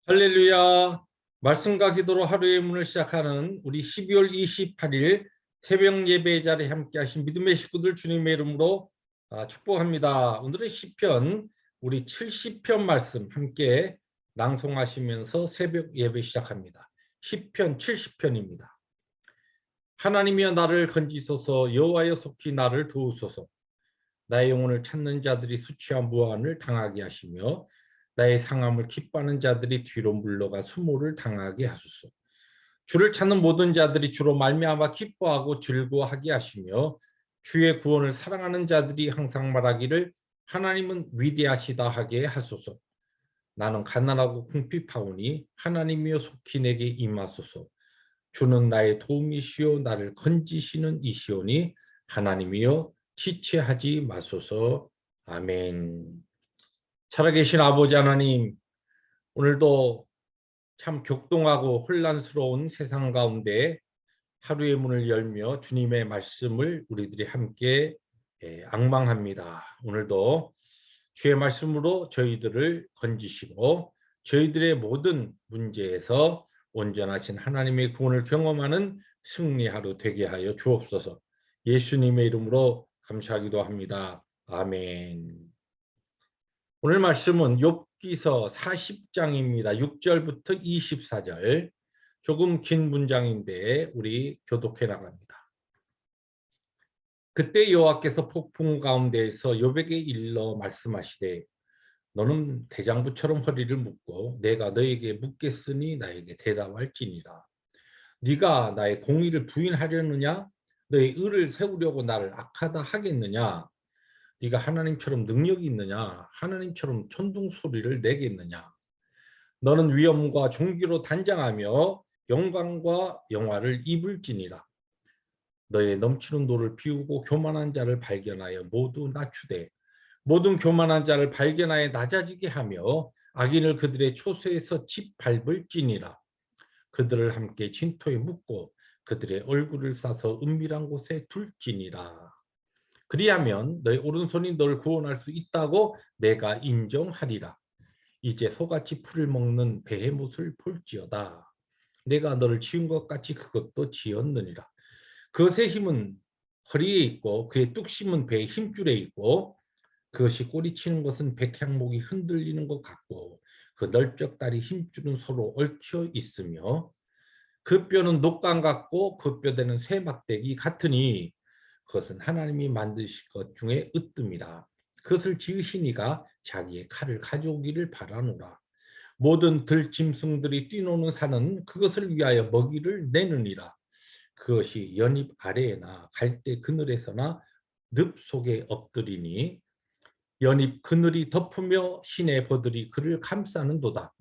할렐루야. 말씀과 기도로 하루의 문을 시작하는 우리 12월 28일 새벽 예배 자리에 함께 하신 믿음의 식구들 주님의 이름으로 축복합니다. 오늘은 시편 우리 70편 말씀 함께 낭송하시면서 새벽 예배 시작합니다. 시편 70편입니다. 하나님이여 나를 건지소서, 여호와여 속히 나를 도우소서. 나의 영혼을 찾는 자들이 수치와 무한을 당하게 하시며 나의 상함을 기뻐하는 자들이 뒤로 물러가 수모를 당하게 하소서. 주를 찾는 모든 자들이 주로 말미암아 기뻐하고 즐거워하게 하시며 주의 구원을 사랑하는 자들이 항상 말하기를 하나님은 위대하시다 하게 하소서. 나는 가난하고 궁핍하오니 하나님이여 속히 내게 임하소서. 주는 나의 도움이시오 나를 건지시는 이시오니 하나님이여 지체하지 마소서. 아멘. 살아계신 아버지 하나님, 오늘도 참 격동하고 혼란스러운 세상 가운데 하루의 문을 열며 주님의 말씀을 우리들이 함께 앙망합니다. 오늘도 주의 말씀으로 저희들을 건지시고 저희들의 모든 문제에서 온전하신 하나님의 구원을 경험하는 승리하루 되게 하여 주옵소서. 예수님의 이름으로 감사하기도 합니다. 아멘. 오늘 말씀은 욥기서 40장입니다. 6절부터 24절. 조금 긴 문장인데 우리 교독해 나갑니다. 그때 여호와께서 폭풍 가운데에서 욥에게 일러 말씀하시되 너는 대장부처럼 허리를 묶고 내가 너에게 묻겠으니 나에게 대답할지니라. 네가 나의 공의를 부인하려느냐? 너의 의를 세우려고 나를 악하다 하겠느냐? 네가 하나님처럼 능력이 있느냐? 하나님처럼 천둥 소리를 내겠느냐? 너는 위엄과 존귀로 단장하며 영광과 영화를 입을지니라. 너의 넘치는 노를 비우고 교만한 자를 발견하여 모두 낮추되 모든 교만한 자를 발견하여 낮아지게 하며 악인을 그들의 초소에서 짓밟을지니라. 그들을 함께 진토에 묻고 그들의 얼굴을 싸서 은밀한 곳에 둘지니라. 그리하면 너의 오른손이 널 구원할 수 있다고 내가 인정하리라. 이제 소같이 풀을 먹는 베헤못을 볼지어다. 내가 너를 지은 것 같이 그것도 지었느니라. 그것의 힘은 허리에 있고 그의 뚝심은 배의 힘줄에 있고 그것이 꼬리치는 것은 백향목이 흔들리는 것 같고 그 넓적다리 힘줄은 서로 얽혀 있으며 그 뼈는 녹강 같고 그 뼈대는 쇠막대기 같으니 그것은 하나님이 만드실 것 중에 으뜸이라. 그것을 지으시니가 자기의 칼을 가져오기를 바라노라. 모든 들짐승들이 뛰노는 산은 그것을 위하여 먹이를 내느니라. 그것이 연잎 아래에나 갈대 그늘에서나 늪 속에 엎드리니 연잎 그늘이 덮으며 시내 버들이 그를 감싸는도다.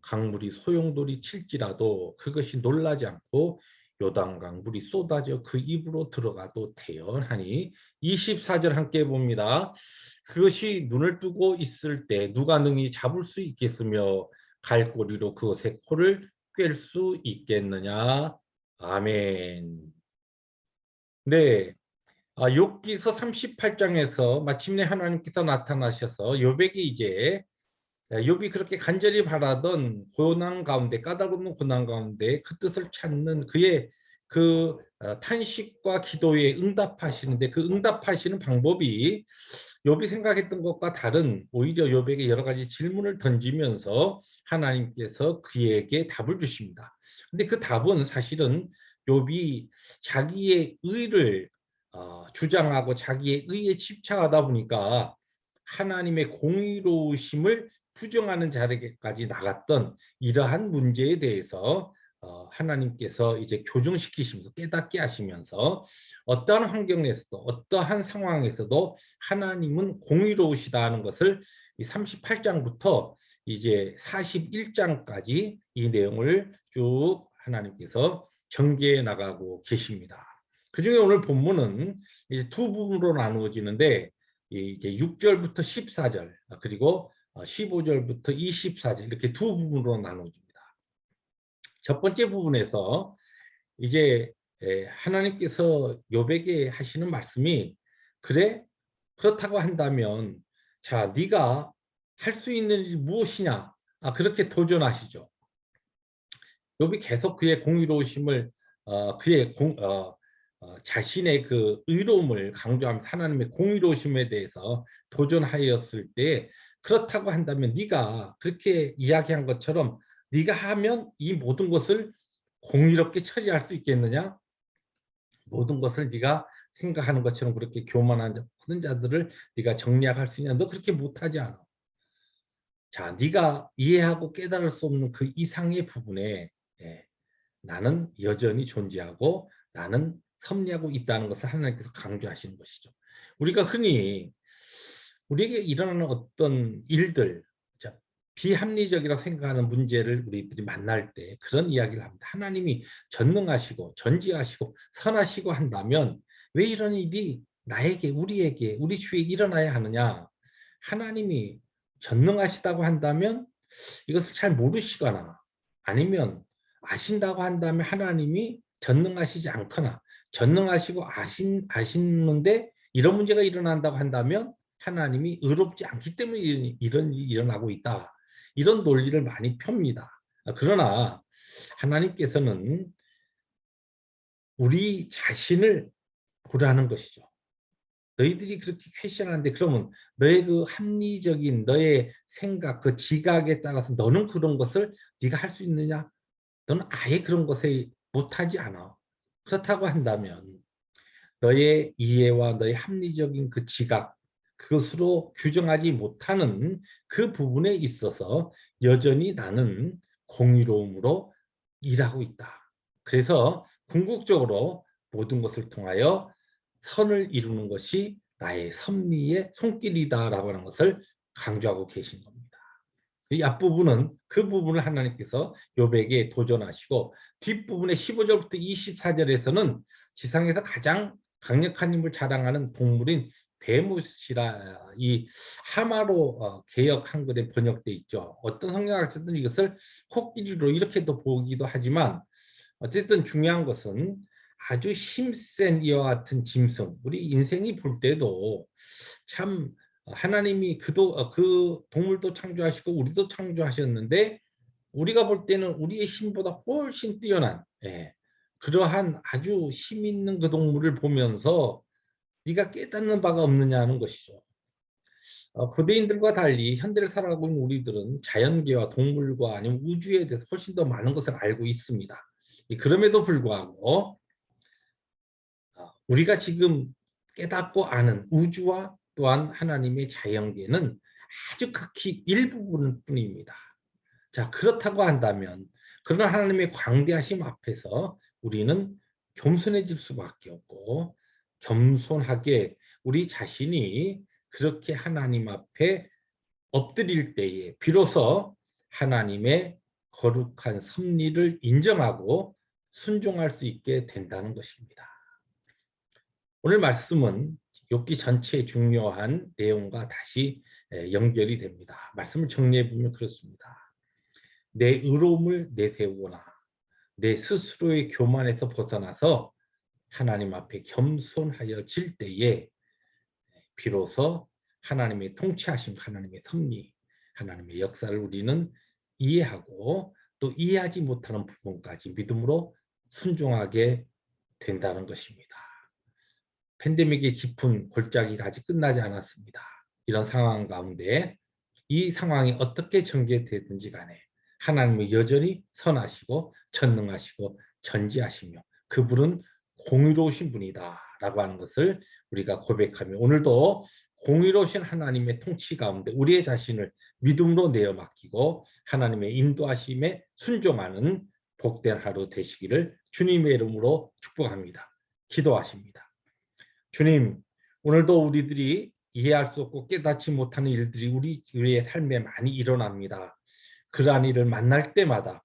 강물이 소용돌이 칠지라도 그것이 놀라지 않고 요단강 물이 쏟아져 그 입으로 들어가도 태연하니 24절 함께 봅니다. 그것이 눈을 뜨고 있을 때 누가 능히 잡을 수 있겠으며 갈고리로 그것의 코를 꿰 수 있겠느냐. 아멘. 네. 욥기서 38장에서 마침내 하나님께서 나타나셔서 욥에게 이제 욥이 그렇게 간절히 바라던 고난 가운데 까다로운 고난 가운데 그 뜻을 찾는 그의 그 탄식과 기도에 응답하시는데 그 응답하시는 방법이 욥이 생각했던 것과 다른 오히려 욥에게 여러 가지 질문을 던지면서 하나님께서 그에게 답을 주십니다. 근데 그 답은 사실은 욥이 자기의 의를 주장하고 자기의 의에 집착하다 보니까 하나님의 공의로우심을 부정하는 자리까지 나갔던 이러한 문제에 대해서 하나님께서 이제 교정시키시면서 깨닫게 하시면서 어떠한 환경에서도 어떠한 상황에서도 하나님은 공의로우시다 하는 것을 이 38장부터 이제 41장까지 이 내용을 쭉 하나님께서 전개해 나가고 계십니다. 그 중에 오늘 본문은 이제 두 부분으로 나누어지는데 이제 6절부터 14절 그리고 15절부터 24절 이렇게 두 부분으로 나눠집니다. 첫 번째 부분에서 이제 하나님께서 욥에게 하시는 말씀이 그래? 그렇다고 한다면 자 네가 할 수 있는 일이 무엇이냐? 그렇게 도전하시죠. 욥이 계속 그의 공의로우심을 그의 자신의 그 의로움을 강조하면서 하나님의 공의로우심에 대해서 도전하였을 때, 그렇다고 한다면 네가 그렇게 이야기한 것처럼 네가 하면 이 모든 것을 공의롭게 처리할 수 있겠느냐? 모든 것을 네가 생각하는 것처럼 그렇게 교만한 모든 자들을 네가 정리할 수 있냐? 너 그렇게 못하지 않아. 자, 네가 이해하고 깨달을 수 없는 그 이상의 부분에 나는 여전히 존재하고 나는 섭리하고 있다는 것을 하나님께서 강조하시는 것이죠. 우리가 흔히 우리에게 일어나는 어떤 일들, 비합리적이라고 생각하는 문제를 우리들이 만날 때 그런 이야기를 합니다. 하나님이 전능하시고 전지하시고 선하시고 한다면 왜 이런 일이 나에게, 우리에게, 우리 주위에 일어나야 하느냐? 하나님이 전능하시다고 한다면 이것을 잘 모르시거나, 아니면 아신다고 한다면 하나님이 전능하시지 않거나, 전능하시고 아시는데 이런 문제가 일어난다고 한다면 하나님이 의롭지 않기 때문에 이런 일이 일어나고 있다. 이런 논리를 많이 펴니다. 그러나 하나님께서는 우리 자신을 보라는 것이죠. 너희들이 그렇게 퀘션하는데 그러면 너의 그 합리적인 너의 생각, 그 지각에 따라서 너는 그런 것을 네가 할 수 있느냐? 너는 아예 그런 것에 못하지 않아. 그렇다고 한다면 너의 이해와 너의 합리적인 그 지각, 그것으로 규정하지 못하는 그 부분에 있어서 여전히 나는 공의로움으로 일하고 있다. 그래서 궁극적으로 모든 것을 통하여 선을 이루는 것이 나의 섭리의 손길이다라고 하는 것을 강조하고 계신 겁니다. 이 앞부분은 그 부분을 하나님께서 욥에게 도전하시고, 뒷부분의 15절부터 24절에서는 지상에서 가장 강력한 힘을 자랑하는 동물인 베무시라, 이 하마로 개역 한글에 번역돼 있죠. 어떤 성경학자들은 이것을 코끼리로 이렇게도 보기도 하지만, 어쨌든 중요한 것은 아주 힘센 이와 같은 짐승, 우리 인생이 볼 때도 참 하나님이 그 동물도 창조하시고 우리도 창조하셨는데, 우리가 볼 때는 우리의 힘보다 훨씬 뛰어난 그러한 아주 힘 있는 그 동물을 보면서 네가 깨닫는 바가 없느냐는 것이죠. 고대인들과 달리 현대를 살아가고 있는 우리들은 자연계와 동물과 아니면 우주에 대해서 훨씬 더 많은 것을 알고 있습니다. 그럼에도 불구하고 우리가 지금 깨닫고 아는 우주와 또한 하나님의 자연계는 아주 극히 일부분뿐입니다. 자, 그렇다고 한다면 그런 하나님의 광대하심 앞에서 우리는 겸손해질 수밖에 없고, 겸손하게 우리 자신이 그렇게 하나님 앞에 엎드릴 때에 비로소 하나님의 거룩한 섭리를 인정하고 순종할 수 있게 된다는 것입니다. 오늘 말씀은 욥기 전체의 중요한 내용과 다시 연결이 됩니다. 말씀을 정리해 보면 그렇습니다. 내 의로움을 내세우거나 내 스스로의 교만에서 벗어나서 하나님 앞에 겸손하여질 때에 비로소 하나님의 통치하심, 하나님의 섭리, 하나님의 역사를 우리는 이해하고, 또 이해하지 못하는 부분까지 믿음으로 순종하게 된다는 것입니다. 팬데믹의 깊은 골짜기가 아직 끝나지 않았습니다. 이런 상황 가운데 이 상황이 어떻게 전개되든지 간에 하나님은 여전히 선하시고 전능하시고 전지하시며 그분은 공의로우신 분이다 라고 하는 것을 우리가 고백하며, 오늘도 공의로우신 하나님의 통치 가운데 우리의 자신을 믿음으로 내어 맡기고 하나님의 인도하심에 순종하는 복된 하루 되시기를 주님의 이름으로 축복합니다. 기도하십니다. 주님, 오늘도 우리들이 이해할 수 없고 깨닫지 못하는 일들이 우리의 삶에 많이 일어납니다. 그러한 일을 만날 때마다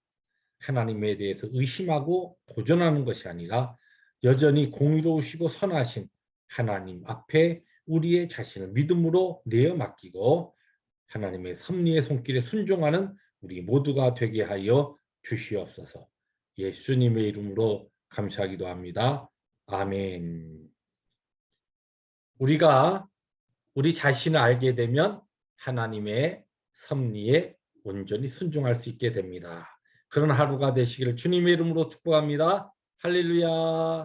하나님에 대해서 의심하고 도전하는 것이 아니라 여전히 공의로우시고 선하신 하나님 앞에 우리의 자신을 믿음으로 내어 맡기고 하나님의 섭리의 손길에 순종하는 우리 모두가 되게 하여 주시옵소서. 예수님의 이름으로 감사하기도 합니다. 아멘. 우리가 우리 자신을 알게 되면 하나님의 섭리에 온전히 순종할 수 있게 됩니다. 그런 하루가 되시기를 주님의 이름으로 축복합니다. 할렐루야.